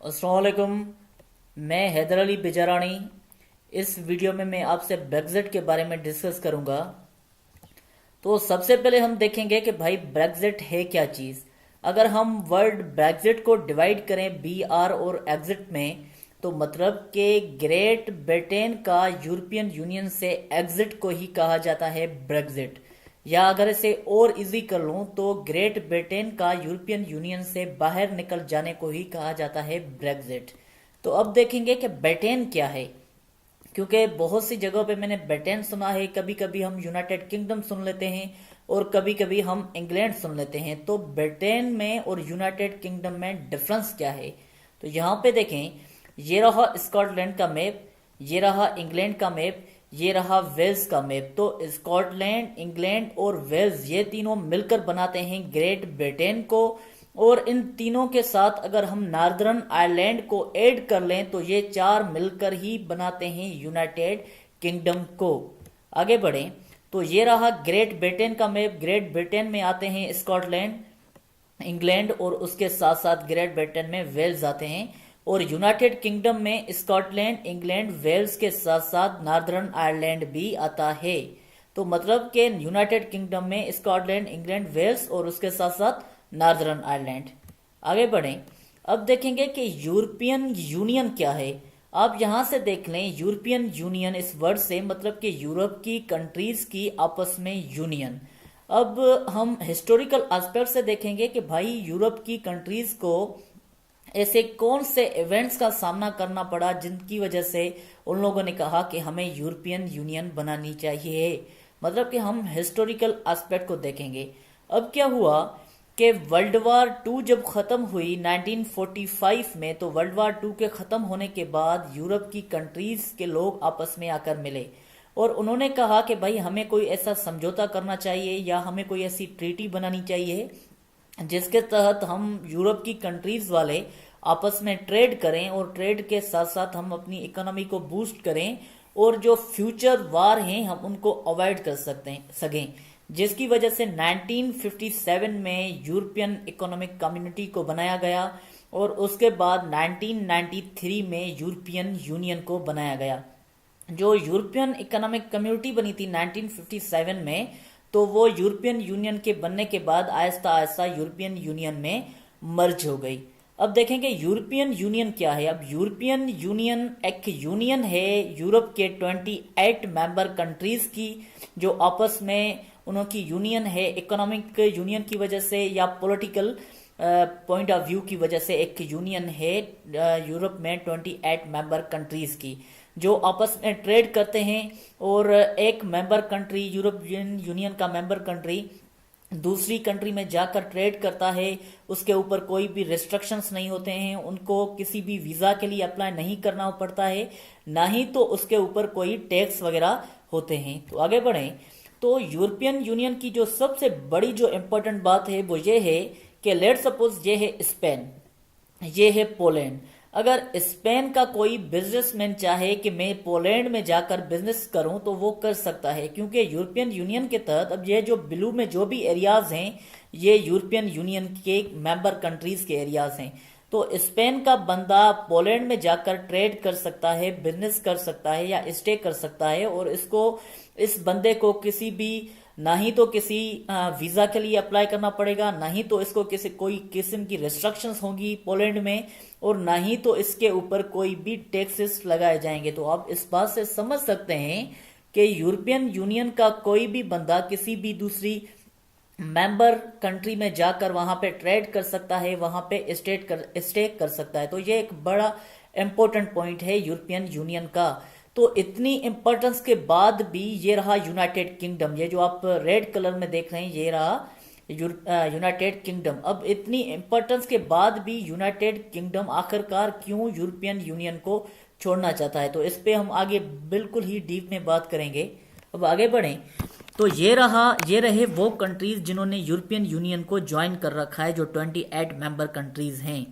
अस्सलाम वालेकुम। मैं हैदर अली बिजारानी। इस वीडियो में मैं आपसे ब्रेग्जिट के बारे में डिस्कस करूंगा। तो सबसे पहले हम देखेंगे कि भाई ब्रेग्जिट है क्या चीज़। अगर हम वर्ड ब्रेग्जिट को डिवाइड करें बी आर और एग्जिट में, तो मतलब कि ग्रेट ब्रिटेन का यूरोपियन यूनियन से एग्जिट को ही कहा जाता है ब्रेग्जिट। या अगर इसे और इजी कर लूं तो ग्रेट ब्रिटेन का यूरोपियन यूनियन से बाहर निकल जाने को ही कहा जाता है ब्रेग्जिट। तो अब देखेंगे कि ब्रिटेन क्या है, क्योंकि बहुत सी जगहों पे मैंने ब्रिटेन सुना है, कभी कभी हम यूनाइटेड किंगडम सुन लेते हैं और कभी कभी हम इंग्लैंड सुन लेते हैं। तो ब्रिटेन में और यूनाइटेड किंगडम में डिफरेंस क्या है? तो यहाँ पे देखें, ये रहा स्कॉटलैंड का मैप, ये रहा इंग्लैंड का मैप, ये रहा वेल्स का मैप। तो स्कॉटलैंड, इंग्लैंड और वेल्स ये तीनों मिलकर बनाते हैं ग्रेट ब्रिटेन को। और इन तीनों के साथ अगर हम नॉर्दर्न आयरलैंड को ऐड कर लें तो ये चार मिलकर ही बनाते हैं यूनाइटेड किंगडम को। आगे बढ़ें तो ये रहा ग्रेट ब्रिटेन का मैप। ग्रेट ब्रिटेन में आते हैं स्कॉटलैंड, इंग्लैंड और उसके साथ साथ ग्रेट ब्रिटेन में वेल्स आते हैं। और यूनाइटेड किंगडम में स्कॉटलैंड, इंग्लैंड, वेल्स के साथ साथ नॉर्दर्न आयरलैंड भी आता है। तो मतलब कि यूनाइटेड किंगडम में स्कॉटलैंड, इंग्लैंड, वेल्स और उसके साथ साथ नॉर्दर्न आयरलैंड। आगे बढ़ें, अब देखेंगे कि यूरोपियन यूनियन क्या है। आप यहां से देख लें, यूरोपियन यूनियन इस वर्ड से मतलब कि यूरोप की कंट्रीज की आपस में यूनियन। अब हम हिस्टोरिकल एस्पेक्ट से देखेंगे कि भाई यूरोप की कंट्रीज को ऐसे कौन से इवेंट्स का सामना करना पड़ा जिनकी वजह से उन लोगों ने कहा कि हमें यूरोपियन यूनियन बनानी चाहिए। मतलब कि हम हिस्टोरिकल एस्पेक्ट को देखेंगे। अब क्या हुआ कि वर्ल्ड वार टू जब खत्म हुई 1945 में, तो वर्ल्ड वार टू के खत्म होने के बाद यूरोप की कंट्रीज के लोग आपस में आकर मिले और उन्होंने कहा कि भाई हमें कोई ऐसा समझौता करना चाहिए या हमें कोई ऐसी ट्रीटी बनानी चाहिए जिसके तहत हम यूरोप की कंट्रीज वाले आपस में ट्रेड करें और ट्रेड के साथ साथ हम अपनी इकोनॉमी को बूस्ट करें और जो फ्यूचर वार हैं हम उनको अवॉइड कर सकें। जिसकी वजह से 1957 में यूरोपियन इकोनॉमिक कम्युनिटी को बनाया गया और उसके बाद 1993 में यूरोपियन यूनियन को बनाया गया। जो यूरोपियन इकोनॉमिक कम्युनिटी बनी थी 1957 में, तो वो यूरोपियन यूनियन के बनने के बाद आहिस्ता आहिस्ता यूरोपियन यूनियन में मर्ज हो गई। अब देखेंगे यूरोपियन यूनियन क्या है। अब यूरोपियन यूनियन एक यूनियन है यूरोप के 28 मेंबर कंट्रीज की, जो आपस में उनकी यूनियन है इकोनॉमिक यूनियन की वजह से या पॉलिटिकल पॉइंट ऑफ व्यू की वजह से एक यूनियन है यूरोप में 28 मेंबर कंट्रीज की, जो आपस में ट्रेड करते हैं। और एक मेंबर कंट्री, यूरोपियन यूनियन का मेंबर कंट्री दूसरी कंट्री में जाकर ट्रेड करता है, उसके ऊपर कोई भी रिस्ट्रिक्शंस नहीं होते हैं, उनको किसी भी वीज़ा के लिए अप्लाई नहीं करना पड़ता है, ना ही तो उसके ऊपर कोई टैक्स वगैरह होते हैं। तो आगे बढ़ें तो यूरोपियन यूनियन की जो सबसे बड़ी जो इम्पोर्टेंट बात है वो ये है कि लेट सपोज ये है स्पेन, ये है पोलैंड। अगर स्पेन का कोई बिजनेसमैन चाहे कि मैं पोलैंड में जाकर बिजनेस करूं तो वो कर सकता है, क्योंकि यूरोपियन यूनियन के तहत अब ये जो ब्लू में जो भी एरियाज हैं ये यूरोपियन यूनियन के मेंबर कंट्रीज के एरियाज हैं। तो स्पेन का बंदा पोलैंड में जाकर ट्रेड कर सकता है, बिजनेस कर सकता है या स्टे कर सकता है और इस बंदे को किसी भी ना ही तो किसी वीजा के लिए अप्लाई करना पड़ेगा, ना ही तो इसको कोई किस्म की रिस्ट्रिक्शंस होंगी पोलैंड में, और ना ही तो इसके ऊपर कोई भी टैक्सेस लगाए जाएंगे। तो आप इस बात से समझ सकते हैं कि यूरोपियन यूनियन का कोई भी बंदा किसी भी दूसरी मेंबर कंट्री में जाकर वहां पे ट्रेड कर सकता है, वहां पे स्टे कर सकता है। तो ये एक बड़ा इंपॉर्टेंट पॉइंट है यूरोपियन यूनियन का। तो इतनी इंपॉर्टेंस के बाद भी ये रहा यूनाइटेड किंगडम, ये जो आप रेड कलर में देख रहे हैं ये रहा यूनाइटेड किंगडम। अब इतनी इंपॉर्टेंस के बाद भी यूनाइटेड किंगडम आखिरकार क्यों यूरोपियन यूनियन को छोड़ना चाहता है, तो इस पे हम आगे बिल्कुल ही डीप में बात करेंगे। अब आगे बढ़ें तो ये रहे वो कंट्रीज जिन्होंने यूरोपियन यूनियन को ज्वाइन कर रखा है, जो 28 मेंबर कंट्रीज हैं।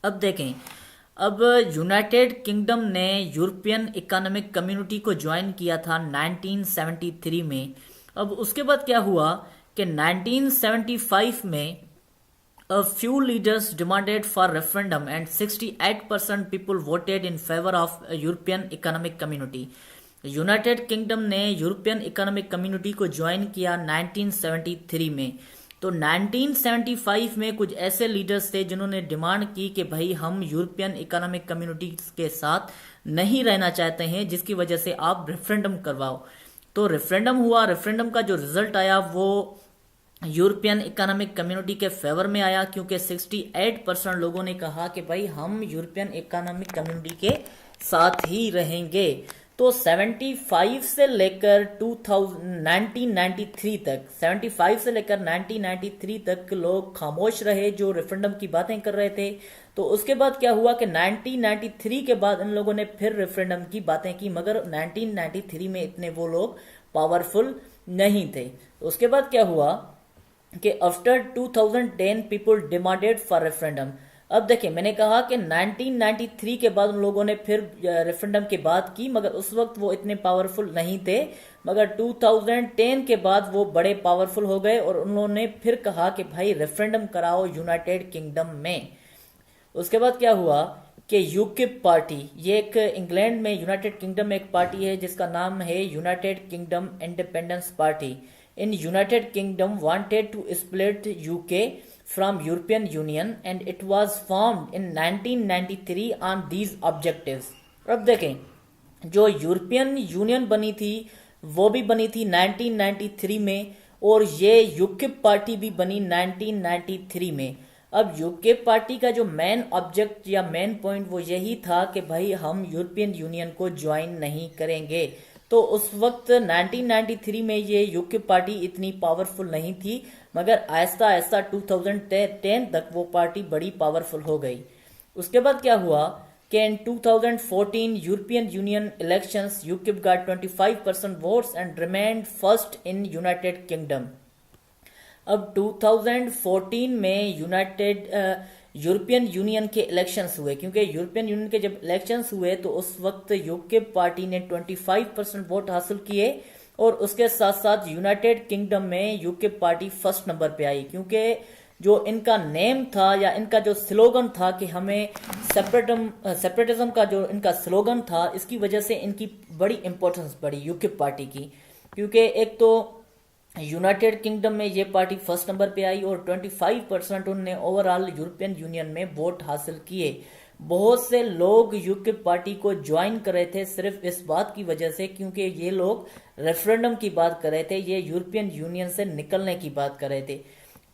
अब देखें, अब यूनाइटेड किंगडम ने यूरोपियन इकोनॉमिक कम्युनिटी को ज्वाइन किया था 1973 में। अब उसके बाद क्या हुआ कि 1975 में A few leaders demanded for referendum and 68% people voted in favor of a European Economic Community. United kingdom ने यूरोपियन इकोनॉमिक कम्युनिटी को ज्वाइन किया 1973 में। तो 1975 में कुछ ऐसे लीडर्स थे जिन्होंने डिमांड की कि भाई हम यूरोपियन इकोनॉमिक कम्युनिटी के साथ नहीं रहना चाहते हैं, जिसकी वजह से आप रेफरेंडम करवाओ। तो रेफरेंडम हुआ, रेफरेंडम का जो रिजल्ट आया वो यूरोपियन इकोनॉमिक कम्युनिटी के फेवर में आया, क्योंकि 68% लोगों ने कहा कि भाई हम यूरोपियन इकोनॉमिक कम्युनिटी के साथ ही रहेंगे। तो 75 से लेकर 1993 तक 75 से लेकर 1993 तक लोग खामोश रहे जो रेफरेंडम की बातें कर रहे थे। तो उसके बाद क्या हुआ कि 1993 के बाद इन लोगों ने फिर रेफरेंडम की बातें की, मगर 1993 में इतने वो लोग पावरफुल नहीं थे। तो उसके बाद क्या हुआ कि after 2010 people demanded for referendum. अब देखिए, मैंने कहा कि 1993 के बाद उन लोगों ने फिर रेफरेंडम की बात की, मगर उस वक्त वो इतने पावरफुल नहीं थे। मगर 2010 के बाद वो बड़े पावरफुल हो गए और उन्होंने फिर कहा कि भाई रेफरेंडम कराओ यूनाइटेड किंगडम में। उसके बाद क्या हुआ कि यूकिप पार्टी, ये एक इंग्लैंड में यूनाइटेड किंगडम में एक पार्टी है जिसका नाम है United Kingdom Independence Party. In United Kingdom wanted to split UK from European Union and it was formed in 1993 on these objectives। अब देखें, जो यूरोपियन यूनियन बनी थी वो भी बनी थी 1993 में, और ये यूकिप पार्टी भी बनी 1993 में। अब यूकिप पार्टी का जो मेन ऑब्जेक्ट या मेन पॉइंट वो यही था कि भाई हम यूरोपियन यूनियन को ज्वाइन नहीं करेंगे। तो उस वक्त 1993 में ये यूकिप पार्टी इतनी पावरफुल नहीं थी, मगर आहिस्ता आहिस्ता 2010 तक वो पार्टी बड़ी पावरफुल हो गई। उसके बाद क्या हुआ कि इन 2014 European union elections UKIP got 25% votes and remained first in United kingdom. अब 2014 में यूरोपियन यूनियन के इलेक्शंस हुए, क्योंकि यूरोपियन यूनियन के जब इलेक्शंस हुए तो उस वक्त यूकिप पार्टी ने 25% वोट हासिल किए, और उसके साथ साथ यूनाइटेड किंगडम में यूकिप पार्टी फर्स्ट नंबर पे आई, क्योंकि जो इनका नेम था या इनका जो स्लोगन था कि हमें सेपरेटिज्म का जो इनका स्लोगन था, इसकी वजह से इनकी बड़ी इंपॉर्टेंस बढ़ी यूकिप पार्टी की। क्योंकि एक तो यूनाइटेड किंगडम में ये पार्टी फर्स्ट नंबर पे आई और 25% उनने ओवरऑल यूरोपियन यूनियन में वोट हासिल किए। बहुत से लोग यूकिप पार्टी को ज्वाइन कर रहे थे सिर्फ इस बात की वजह से, क्योंकि ये लोग रेफरेंडम की बात कर रहे थे, ये यूरोपियन यूनियन से निकलने की बात कर रहे थे।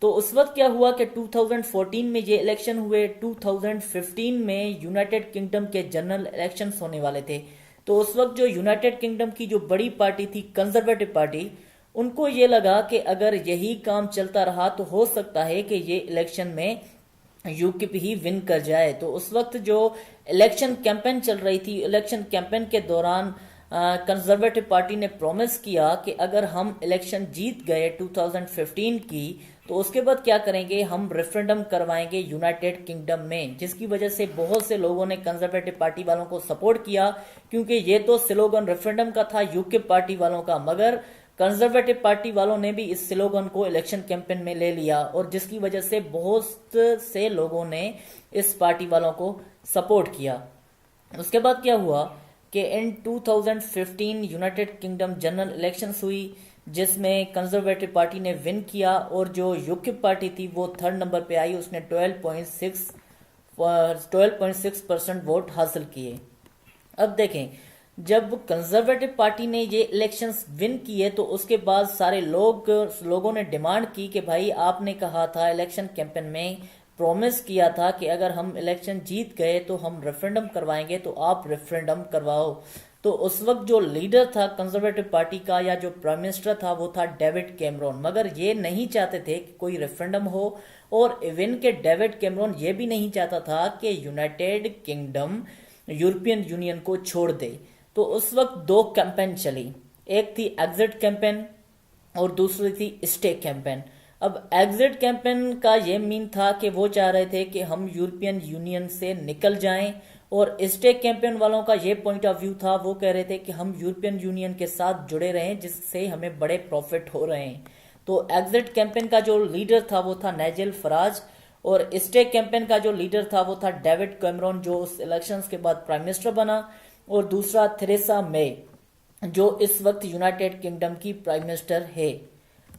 तो उस वक्त क्या हुआ कि 2014 में ये इलेक्शन हुए, 2015 में यूनाइटेड किंगडम के जनरल इलेक्शन होने वाले थे। तो उस वक्त जो यूनाइटेड किंगडम की जो बड़ी पार्टी थी कंजर्वेटिव पार्टी, उनको ये लगा कि अगर यही काम चलता रहा तो हो सकता है कि ये इलेक्शन में यूकिप ही विन कर जाए। तो उस वक्त जो इलेक्शन कैंपेन चल रही थी, इलेक्शन कैंपेन के दौरान कंजर्वेटिव पार्टी ने प्रॉमिस किया कि अगर हम इलेक्शन जीत गए 2015 की, तो उसके बाद क्या करेंगे, हम रेफरेंडम करवाएंगे यूनाइटेड किंगडम में, जिसकी वजह से बहुत से लोगों ने कंजर्वेटिव पार्टी वालों को सपोर्ट किया, क्योंकि ये तो स्लोगन रेफरेंडम का था यूकिप पार्टी वालों का, मगर कंजर्वेटिव पार्टी वालों ने भी इस स्लोगन को इलेक्शन कैंपेन में ले लिया, और जिसकी वजह से बहुत से लोगों ने इस पार्टी वालों को सपोर्ट किया। उसके बाद क्या हुआ कि इन 2015 यूनाइटेड किंगडम जनरल इलेक्शंस हुई, जिसमें कंजर्वेटिव पार्टी ने विन किया, और जो यूकिप पार्टी थी वो थर्ड नंबर पे आई, उसने 12.6% वोट हासिल किए। अब देखें, जब कंजर्वेटिव पार्टी ने ये इलेक्शंस विन किए तो उसके बाद सारे लोगों ने डिमांड की कि भाई आपने कहा था इलेक्शन कैंपेन में, प्रॉमिस किया था कि अगर हम इलेक्शन जीत गए तो हम रेफरेंडम करवाएंगे, तो आप रेफरेंडम करवाओ। तो उस वक्त जो लीडर था कंजर्वेटिव पार्टी का या जो प्राइम मिनिस्टर था वो था डेविड कैमरॉन, मगर ये नहीं चाहते थे कि कोई रेफरेंडम हो, और इवन के डेविड कैमरॉन ये भी नहीं चाहता था कि यूनाइटेड किंगडम यूरोपियन यूनियन को छोड़ दे। तो उस वक्त दो कैंपेन चली, एक थी एग्जिट कैंपेन और दूसरी थी स्टे कैंपेन। अब एग्जिट कैंपेन का ये मीन था कि वो चाह रहे थे कि हम यूरोपियन यूनियन से निकल जाएं, और स्टे कैंपेन वालों का ये पॉइंट ऑफ व्यू था, वो कह रहे थे कि हम यूरोपियन यूनियन के साथ जुड़े रहें जिससे हमें बड़े प्रॉफिट हो रहे हैं। तो एग्जिट कैंपेन का जो लीडर था वो था नाइजेल फराज, और स्टे कैंपेन का जो लीडर था वो था डेविड कैमरॉन, जो उस इलेक्शंस के बाद प्राइम मिनिस्टर बना, और दूसरा थेरेसा मे, जो इस वक्त यूनाइटेड किंगडम की प्राइम मिनिस्टर है।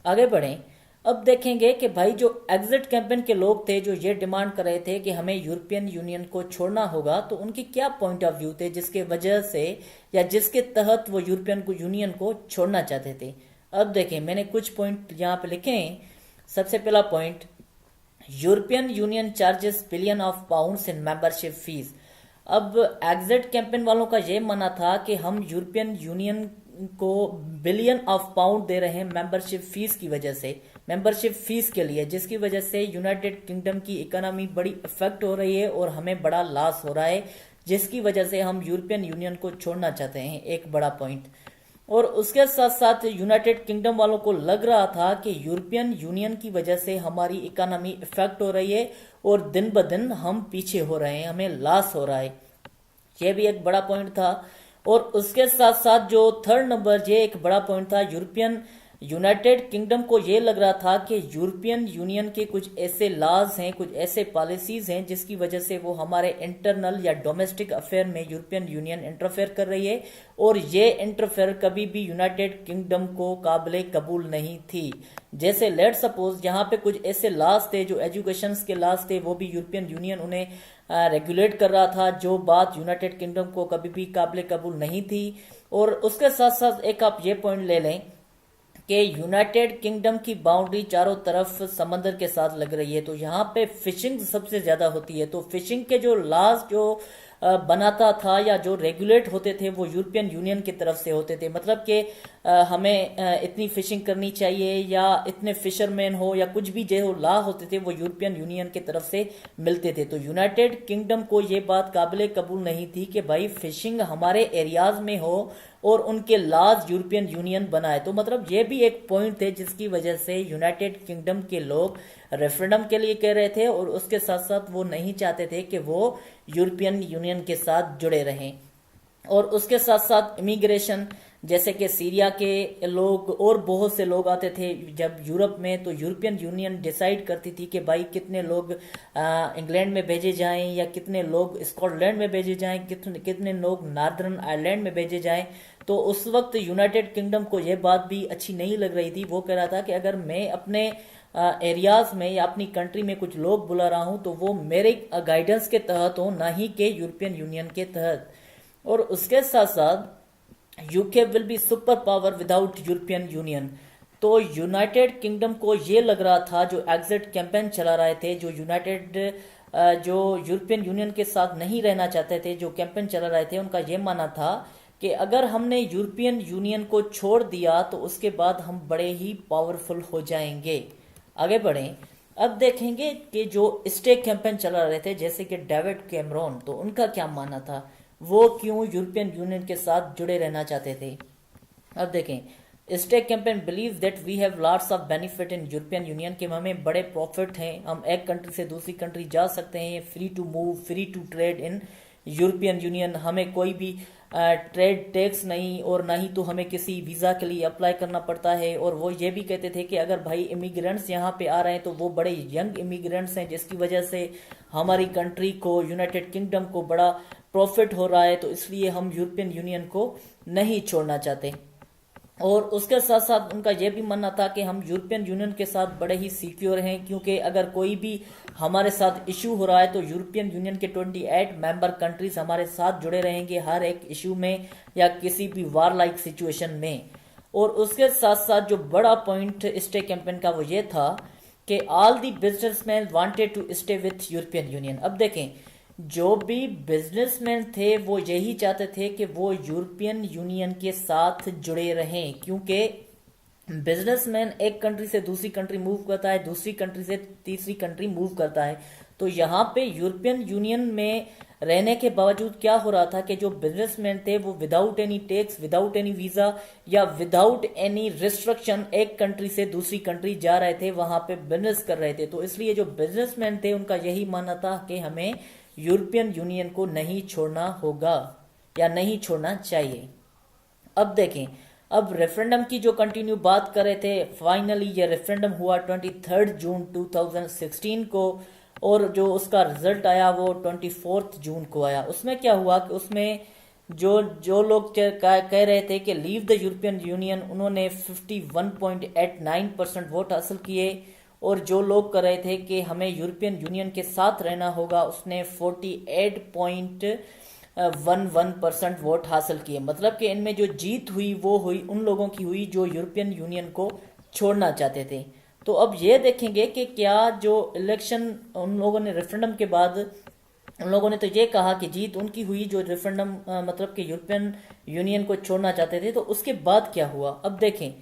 आगे बढ़ें, अब देखेंगे कि भाई जो एग्जिट कैंपेन के लोग थे जो ये डिमांड कर रहे थे कि हमें यूरोपियन यूनियन को छोड़ना होगा, तो उनके क्या पॉइंट ऑफ व्यू थे जिसके वजह से या जिसके तहत वो यूरोपियन यूनियन को छोड़ना चाहते थे। अब देखें, मैंने कुछ पॉइंट यहाँ पे लिखे हैं। सबसे पहला point, European union charges billion of pounds in membership fees. अब एग्जिट कैंपेन वालों का यह मानना था कि हम यूरोपियन यूनियन को बिलियन ऑफ पाउंड दे रहे हैं मेंबरशिप फीस की वजह से, मेंबरशिप फीस के लिए, जिसकी वजह से यूनाइटेड किंगडम की इकोनॉमी बड़ी इफेक्ट हो रही है और हमें बड़ा लॉस हो रहा है, जिसकी वजह से हम यूरोपियन यूनियन को छोड़ना चाहते हैं। एक बड़ा पॉइंट। और उसके साथ साथ यूनाइटेड किंगडम वालों को लग रहा था कि यूरोपियन यूनियन की वजह से हमारी इकोनॉमी इफेक्ट हो रही है और दिन ब दिन हम पीछे हो रहे हैं, हमें लॉस हो रहा है। यह भी एक बड़ा पॉइंट था। और उसके साथ साथ जो थर्ड नंबर, ये एक बड़ा पॉइंट था, यूनाइटेड किंगडम को ये लग रहा था कि यूरोपियन यूनियन के कुछ ऐसे लॉज हैं, कुछ ऐसे पॉलिसीज हैं जिसकी वजह से वो हमारे इंटरनल या डोमेस्टिक अफेयर में यूरोपियन यूनियन इंटरफेयर कर रही है, और ये इंटरफेयर कभी भी यूनाइटेड किंगडम को काबिले कबूल नहीं थी। जैसे लेट सपोज यहाँ पे कुछ ऐसे लॉज थे जो एजुकेशन के लॉज थे, वो भी यूरोपियन यूनियन उन्हें रेगुलेट कर रहा था, जो बात यूनाइटेड किंगडम को कभी भी काबिले कबूल नहीं थी। और उसके साथ साथ एक आप ये पॉइंट ले लें कि यूनाइटेड किंगडम की बाउंड्री चारों तरफ समंदर के साथ लग रही है, तो यहाँ पे फिशिंग सबसे ज्यादा होती है। तो फिशिंग के जो लॉज जो बनाता था या जो रेगुलेट होते थे वो यूरोपियन यूनियन की तरफ से होते थे, मतलब कि हमें इतनी फिशिंग करनी चाहिए या इतने फिशरमैन हो या कुछ भी जो लॉ होते थे वो यूरोपियन यूनियन की तरफ से मिलते थे। तो यूनाइटेड किंगडम को ये बात काबिले कबूल नहीं थी कि भाई फिशिंग हमारे एरियाज में हो और उनके लॉज यूरोपियन यूनियन बनाए। तो मतलब ये भी एक पॉइंट थे जिसकी वजह से यूनाइटेड किंगडम के लोग रेफरेंडम के लिए कह रहे थे, और उसके साथ साथ वो नहीं चाहते थे कि वो यूरोपियन यूनियन के साथ जुड़े रहें। और उसके साथ साथ इमिग्रेशन, जैसे कि सीरिया के लोग और बहुत से लोग आते थे जब यूरोप में, तो यूरोपियन यूनियन डिसाइड करती थी कि भाई कितने लोग इंग्लैंड में भेजे जाएं या कितने लोग स्कॉटलैंड में भेजे जाएं, कितने लोग नॉर्दर्न आयरलैंड में भेजे जाएं। तो उस वक्त यूनाइटेड किंगडम को यह बात भी अच्छी नहीं लग रही थी। वो कह रहा था कि अगर मैं अपने एरियाज में या अपनी कंट्री में कुछ लोग बुला रहा हूं तो वो मेरे गाइडेंस के तहत हो, ना ही के यूरोपियन यूनियन के तहत। और उसके साथ साथ UK will be super power without European union. तो यूनाइटेड किंगडम को ये लग रहा था, जो एग्जिट कैंपेन चला रहे थे, जो यूरोपियन यूनियन के साथ नहीं रहना चाहते थे, जो कैंपेन चला रहे थे, उनका ये मानना था कि अगर हमने यूरोपियन यूनियन को छोड़ दिया तो उसके बाद हम बड़े ही पावरफुल हो जाएंगे। आगे बढ़ें, अब देखेंगे कि जो स्टे कैंपेन चला रहे थे जैसे कि डेविड कैमरॉन, तो उनका क्या मानना था, वो क्यों यूरोपियन यूनियन के साथ जुड़े रहना चाहते थे। अब देखें, stay campaign believe that we have lots of benefit in European Union, के हमें बड़े प्रॉफिट हैं, हम एक कंट्री से दूसरी कंट्री जा सकते हैं, free to move, free to trade in European Union, हमें कोई भी ट्रेड टैक्स नहीं, और ना ही तो हमें किसी वीज़ा के लिए अप्लाई करना पड़ता है। और वो ये भी कहते थे कि अगर भाई इमिग्रेंट्स यहाँ पे आ रहे हैं तो वो बड़े यंग इमिग्रेंट्स हैं, जिसकी वजह से हमारी कंट्री को, यूनाइटेड किंगडम को बड़ा प्रॉफिट हो रहा है, तो इसलिए हम यूरोपियन यूनियन को नहीं छोड़ना चाहते। और उसके साथ साथ उनका यह भी मानना था कि हम यूरोपियन यूनियन के साथ बड़े ही सिक्योर हैं, क्योंकि अगर कोई भी हमारे साथ इशू हो रहा है तो यूरोपियन यूनियन के 28 मेंबर कंट्रीज हमारे साथ जुड़े रहेंगे हर एक इशू में या किसी भी वार लाइक सिचुएशन में। और उसके साथ साथ जो बड़ा पॉइंट स्टे कैंपेन का वो ये था कि all the businessman wanted to stay with European Union. अब देखें, जो भी बिजनेसमैन थे वो यही चाहते थे कि वो यूरोपियन यूनियन के साथ जुड़े रहें, क्योंकि बिजनेसमैन एक कंट्री से दूसरी कंट्री मूव करता है, दूसरी कंट्री से तीसरी कंट्री मूव करता है। तो यहाँ पे यूरोपियन यूनियन में रहने के बावजूद क्या हो रहा था कि जो बिजनेसमैन थे वो without any tax, without any visa या विदाउट एनी रिस्ट्रिक्शन एक कंट्री से दूसरी कंट्री जा रहे थे, वहां पे बिजनेस कर रहे थे। तो इसलिए जो बिजनेसमैन थे उनका यही मानना था कि हमें यूरोपियन यूनियन को नहीं छोड़ना होगा या नहीं छोड़ना चाहिए। अब देखें, अब रेफरेंडम की जो कंटिन्यू बात कर रहे थे, फाइनली ये रेफरेंडम हुआ 23 जून 2016 को, और जो उसका रिजल्ट आया वो 24 जून को आया। उसमें क्या हुआ कि उसमें जो जो लोग कह रहे थे कि लीव द यूरोपियन यूनियन, उन्होंने 51.89% वोट हासिल किए, और जो लोग कह रहे थे कि हमें यूरोपियन यूनियन के साथ रहना होगा उसने 48.11% वोट हासिल किए। मतलब कि इनमें जो जीत हुई वो हुई उन लोगों की हुई जो यूरोपियन यूनियन को छोड़ना चाहते थे। तो अब ये देखेंगे कि क्या जो इलेक्शन उन लोगों ने रेफरेंडम के बाद, उन लोगों ने तो ये कहा कि जीत उनकी हुई जो रेफरेंडम मतलब कि यूरोपियन यूनियन को छोड़ना चाहते थे। तो उसके बाद क्या हुआ अब देखें।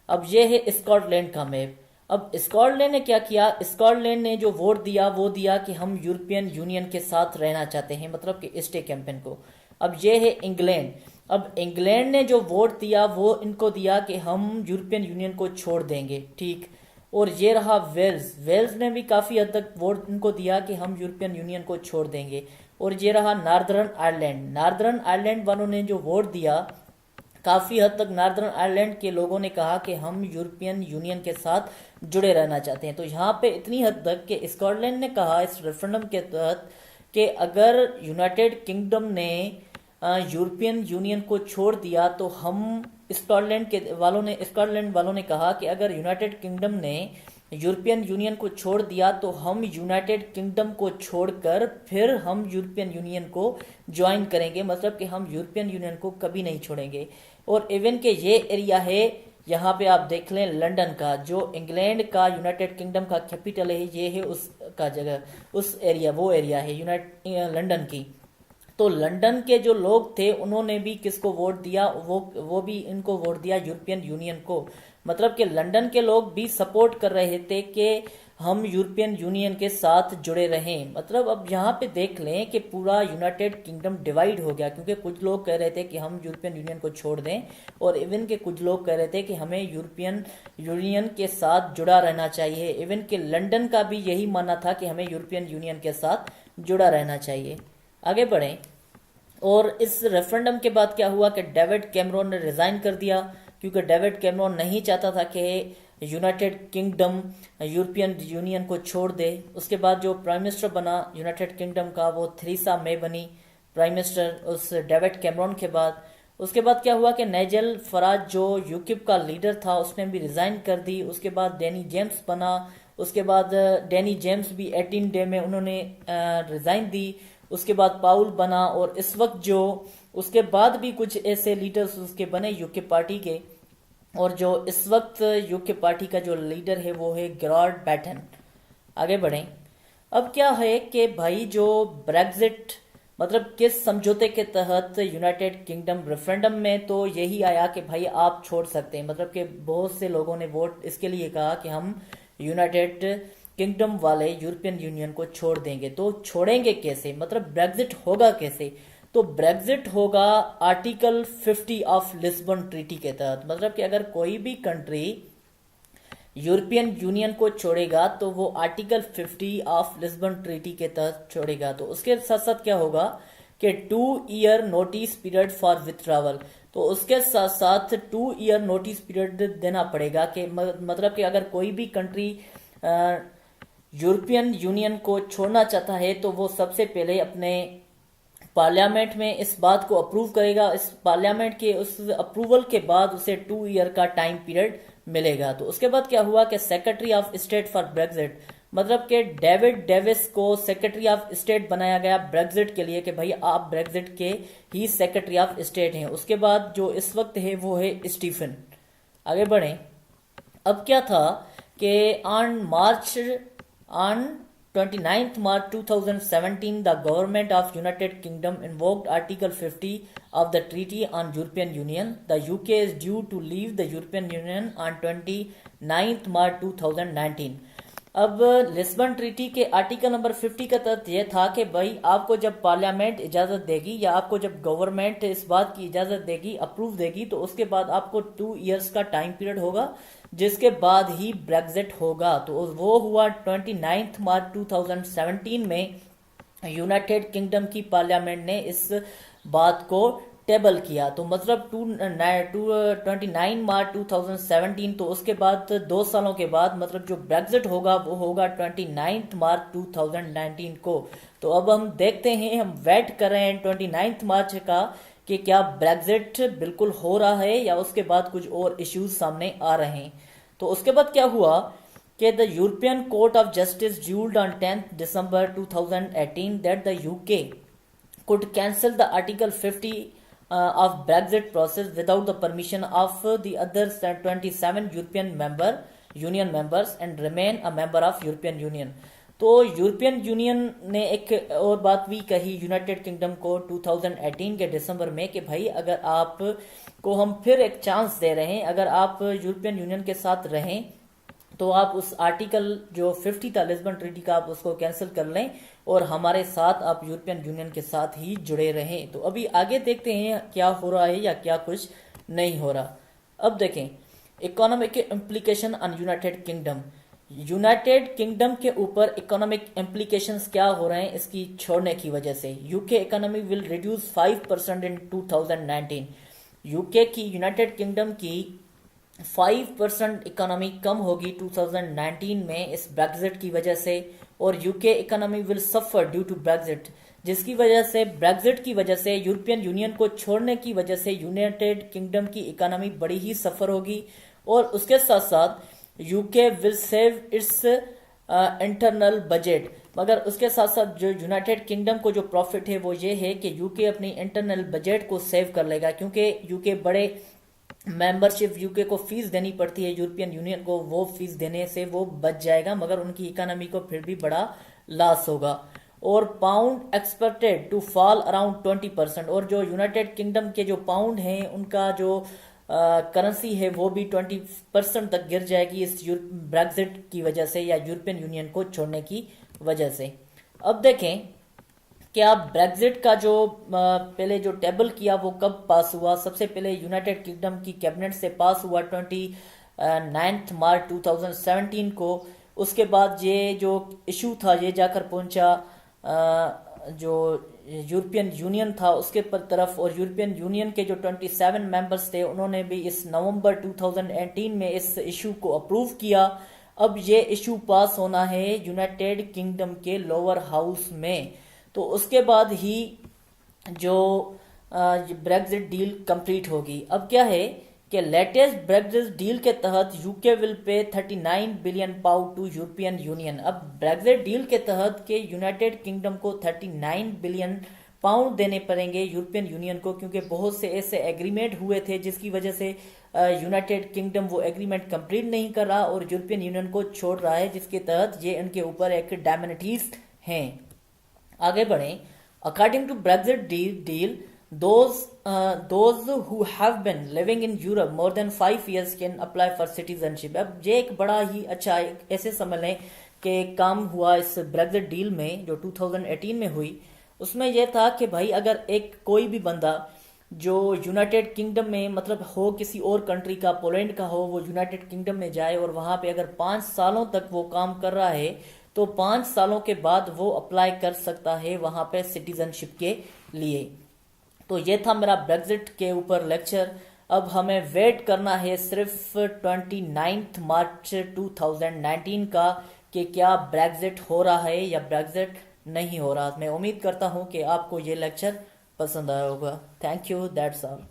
अब ये है स्कॉटलैंड का मैप। अब स्कॉटलैंड ने क्या किया, स्कॉटलैंड ने जो वोट दिया वो दिया कि हम यूरोपियन यूनियन के साथ रहना चाहते हैं, मतलब कि स्टे कैंपेन को। अब ये है इंग्लैंड। अब इंग्लैंड ने जो वोट दिया वो इनको दिया कि हम यूरोपियन यूनियन को छोड़ देंगे, ठीक। और ये रहा वेल्स। वेल्स ने भी काफ़ी हद तक वोट इनको दिया कि हम यूरोपियन यूनियन को छोड़ देंगे। और ये रहा नॉर्दर्न आयरलैंड। नॉर्दर्न आयरलैंड वालों ने जो वोट दिया, काफ़ी हद तक नॉर्दर्न आयरलैंड के लोगों ने कहा कि हम यूरोपियन यूनियन के साथ जुड़े रहना चाहते हैं। तो यहाँ पे इतनी हद तक कि स्कॉटलैंड ने कहा इस रेफरेंडम के तहत कि अगर यूनाइटेड किंगडम ने यूरोपियन यूनियन को छोड़ दिया तो हम, स्कॉटलैंड वालों ने कहा कि अगर यूनाइटेड किंगडम ने यूरोपियन यूनियन को छोड़ दिया तो हम यूनाइटेड किंगडम को छोड़कर फिर हम यूरोपियन यूनियन को ज्वाइन करेंगे, मतलब कि हम यूरोपियन यूनियन को कभी नहीं छोड़ेंगे। और इवन के ये एरिया है, यहाँ पे आप देख लें लंदन का, जो इंग्लैंड का यूनाइटेड किंगडम का कैपिटल है, ये है उसका जगह, उस एरिया, वो एरिया है लंदन की। तो लंदन के जो लोग थे उन्होंने भी किसको वोट दिया, वो भी इनको वोट दिया यूरोपियन यूनियन को। मतलब कि लंदन के लोग भी सपोर्ट कर रहे थे कि हम यूरोपियन यूनियन के साथ जुड़े रहें। मतलब अब यहाँ पे देख लें कि पूरा यूनाइटेड किंगडम डिवाइड हो गया, क्योंकि कुछ लोग कह रहे थे कि हम यूरोपियन यूनियन को छोड़ दें, और इवन के कुछ लोग कह रहे थे कि हमें यूरोपियन यूनियन के साथ जुड़ा रहना चाहिए। इवन के लंदन का भी यही मानना था कि हमें यूरोपियन यूनियन के साथ जुड़ा रहना चाहिए। आगे बढ़ें। और इस रेफरेंडम के बाद क्या हुआ कि डेविड कैमरॉन ने रिजाइन कर दिया, क्योंकि डेविड कैमरॉन नहीं चाहता था कि यूनाइटेड किंगडम यूरोपियन यूनियन को छोड़ दे। उसके बाद जो प्राइम मिनिस्टर बना यूनाइटेड किंगडम का वो थेरेसा मे बनी प्राइम मिनिस्टर उस डेविड कैमरॉन के बाद। उसके बाद क्या हुआ कि नाइजेल फराज जो यूकिप का लीडर था उसने भी रिजाइन कर दी। उसके बाद डैनी जेम्स बना। उसके बाद डैनी जेम्स भी 18 डे में उन्होंने रिजाइन दी। उसके बाद पाउल बना। और इस वक्त जो उसके बाद भी कुछ ऐसे लीडर्स उसके बने यूके पार्टी के, और जो इस वक्त यूके पार्टी का जो लीडर है वो है गेरार्ड बैटन। आगे बढ़ें। अब क्या है कि भाई जो ब्रेग्जिट, मतलब किस समझौते के तहत यूनाइटेड किंगडम, रेफरेंडम में तो यही आया कि भाई आप छोड़ सकते हैं। मतलब कि बहुत से लोगों ने वोट इसके लिए कहा कि हम यूनाइटेड किंगडम वाले यूरोपियन यूनियन को छोड़ देंगे। तो छोड़ेंगे कैसे, मतलब ब्रेग्जिट होगा कैसे? तो ब्रेग्जिट होगा आर्टिकल 50 ऑफ लिस्बन ट्रीटी के तहत। मतलब कि अगर कोई भी कंट्री यूरोपियन यूनियन को छोड़ेगा तो वो आर्टिकल 50 ऑफ लिस्बन ट्रीटी के तहत छोड़ेगा। तो उसके साथ साथ क्या होगा कि 2 year notice period for withdrawal. तो उसके साथ साथ 2 ईयर नोटिस पीरियड देना पड़ेगा कि मतलब कि अगर कोई भी कंट्री यूरोपियन यूनियन को छोड़ना चाहता है तो वो सबसे पहले अपने पार्लियामेंट में इस बात को अप्रूव करेगा। इस पार्लियामेंट के उस अप्रूवल के बाद उसे 2 ईयर का टाइम पीरियड मिलेगा। तो उसके बाद क्या हुआ कि secretary of state for Brexit, मतलब कि डेविड डेविस को सेक्रेटरी ऑफ स्टेट बनाया गया ब्रेग्जिट के लिए कि भाई आप ब्रेग्जिट के ही सेक्रेटरी ऑफ स्टेट हैं। उसके बाद जो इस वक्त है वो है स्टीफन। आगे बढ़ें। अब क्या था कि on 29th March 2017, the government of United Kingdom invoked Article 50 of the Treaty on European Union. The UK is due to leave the European Union on 29th March 2019. अब लिस्बन ट्रीटी के article number 50 का तहत यह था कि भाई आपको जब पार्लियामेंट इजाज़त देगी या आपको जब गवर्नमेंट इस बात की इजाज़त देगी, अप्रूव देगी, तो उसके बाद आपको 2 इयर्स का टाइम पीरियड होगा जिसके बाद ही ब्रेग्जिट होगा। तो वो हुआ 29 मार्च 2017 में यूनाइटेड किंगडम की पार्लियामेंट ने इस बात को टेबल किया, तो मतलब 29 मार्च 2017, तो उसके बाद 2 सालों के बाद मतलब जो ब्रेग्जिट होगा वो होगा 29 मार्च 2019 को। तो अब हम देखते हैं, हम वेट कर रहे हैं 29 मार्च का कि क्या ब्रेग्जिट बिल्कुल हो रहा है या उसके बाद कुछ और इश्यूज सामने आ रहे हैं। तो उसके बाद क्या हुआ कि the European court of justice ruled on 10 December 2018 that the UK could cancel the Article 50 of Brexit process without the permission of the other 27 European Union members and remain a member of European Union। तो European union ने एक और बात भी कही United kingdom को 2018 के दिसंबर में कि भाई अगर आप को हम फिर एक चांस दे रहे हैं, अगर आप यूरोपियन यूनियन के साथ रहें तो आप उस आर्टिकल जो 50 था लिस्बन ट्रीटी का, आप उसको कैंसिल कर लें और हमारे साथ आप यूरोपियन यूनियन के साथ ही जुड़े रहें। तो अभी आगे देखते हैं क्या हो रहा है या क्या कुछ नहीं हो रहा। अब देखें economic implication on United kingdom. United kingdom के ऊपर इकोनॉमिक इम्प्लीकेशंस क्या हो रहे हैं इसकी छोड़ने की वजह से। UK economy will reduce 5% in 2019। UK की, यूनाइटेड किंगडम की 5% इकोनॉमी कम होगी 2019 में इस ब्रेग्जिट की वजह से, और UK economy will suffer due to Brexit, जिसकी वजह से ब्रेग्जिट की वजह से यूरोपियन यूनियन को छोड़ने की वजह से यूनाइटेड किंगडम की इकोनॉमी बड़ी ही सफर होगी। और उसके साथ साथ UK will save it's internal budget, मगर उसके साथ साथ जो यूनाइटेड किंगडम को जो प्रॉफिट है वो ये है कि यूके अपनी इंटरनल बजट को सेव कर लेगा, क्योंकि यूके बड़े मेंबरशिप यूके को फीस देनी पड़ती है यूरोपियन यूनियन को, वो फीस देने से वो बच जाएगा, मगर उनकी इकोनॉमी को फिर भी बड़ा लॉस होगा। और pound expected to fall around 20%, और जो यूनाइटेड किंगडम के जो पाउंड हैं उनका जो करेंसी है वो भी 20% तक गिर जाएगी इस ब्रेग्जिट की वजह से या यूरोपियन यूनियन को छोड़ने की वजह से। अब देखें क्या ब्रेग्जिट का जो पहले जो टेबल किया वो कब पास हुआ। सबसे पहले यूनाइटेड किंगडम की कैबिनेट से पास हुआ 29 मार्च 2017 को। उसके बाद ये जो इशू था ये जाकर पहुंचा जो यूरोपियन यूनियन था उसके तरफ, और यूरोपियन यूनियन के जो 27 मेंबर्स थे उन्होंने भी इस नवंबर 2018 में इस इशू को अप्रूव किया। अब ये इशू पास होना है यूनाइटेड किंगडम के लोअर हाउस में, तो उसके बाद ही जो ब्रेग्जिट डील कंप्लीट होगी। अब क्या है कि लेटेस्ट ब्रेग्जिट डील के तहत UK will pay 39 billion pound to European Union. अब ब्रेग्जिट डील के तहत के यूनाइटेड किंगडम को 39 बिलियन पाउंड देने पड़ेंगे यूरोपियन यूनियन को, क्योंकि बहुत से ऐसे एग्रीमेंट हुए थे जिसकी वजह से यूनाइटेड किंगडम वो एग्रीमेंट कंप्लीट नहीं कर रहा और यूरोपियन यूनियन को छोड़ रहा है, जिसके तहत ये इनके ऊपर एक डैमेनिटीज हैं। आगे बढ़ें। According to Brexit deal those who have been living in Europe more than 5 years can apply for citizenship। अब ये एक बड़ा ही अच्छा ऐसे समझ लें कि काम हुआ इस ब्रेग्जिट डील में जो 2018 में हुई। उसमें यह था कि भाई अगर एक कोई भी बंदा जो यूनाइटेड किंगडम में मतलब हो किसी और कंट्री का, पोलैंड का हो, वो यूनाइटेड किंगडम में जाए और वहां पे अगर 5 सालों तक वो काम कर रहा है तो 5 सालों के बाद वो अप्लाई कर सकता है वहां पे सिटीजनशिप के लिए। तो ये था मेरा ब्रेग्जिट के ऊपर लेक्चर। अब हमें वेट करना है सिर्फ 29 मार्च 2019 का कि क्या ब्रेग्जिट हो रहा है या ब्रेग्जिट नहीं हो रहा। मैं उम्मीद करता हूँ कि आपको ये लेक्चर पसंद आया होगा। Thank you, that's all.